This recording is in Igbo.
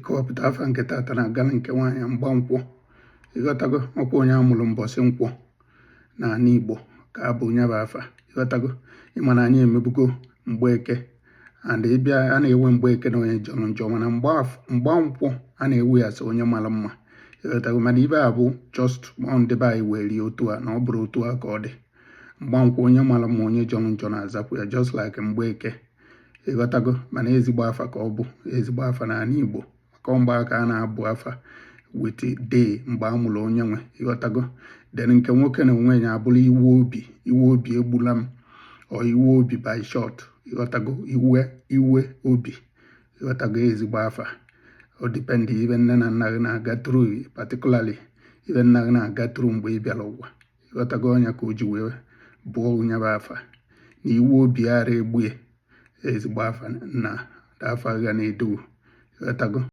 ịkọwapụta afa nke tata na-agala nke nwaanyị Mgbankwọ. Ịghọtago, ọkwa onye amụrụ mbọsị nkwọ n'ala Igbo ka abụ onye bụ afa. Ịghọtago, ịma na anyị emebugo Mgbeke, and ịbịa a na-ewe Mgbeke na onye jọrọ njọ, mana Mgbankwọ a na-ewe ya sị onye mara mma. Ịghọtago, mana ibe a bụ just ndị be anyị were otu a, na ọ bụrụ otu a ka ọ dị. Mgbankwọ onye mara mma, onye jọrọ njọ na-azapụ ya, just like Mgbeke. Ịghọtago, mana ezigbo afa ka ọ bụ, ezigbo afa n'ala Igbo, maka mgbe aka a na-abụ afa wit day mgbe a mụrụ onye nwe. Ịghọtago, den nke nwoke na onwe ya abụrụ Iweobiegbulam or Iweobi by short. Ịghọtago, Iweobi. Ịghọtago, ezigbo afa. O depend ibe nne na nna gị na-aga through, particularly ibe nna gị na-aga through mgbe ị bịara ụwa. Ịghọtago, ọnya ka o ji wee bụọ onye bụ afa na Iweobi ara egbue, ezigbo afa na afa ga na-edo. Ịghọtago.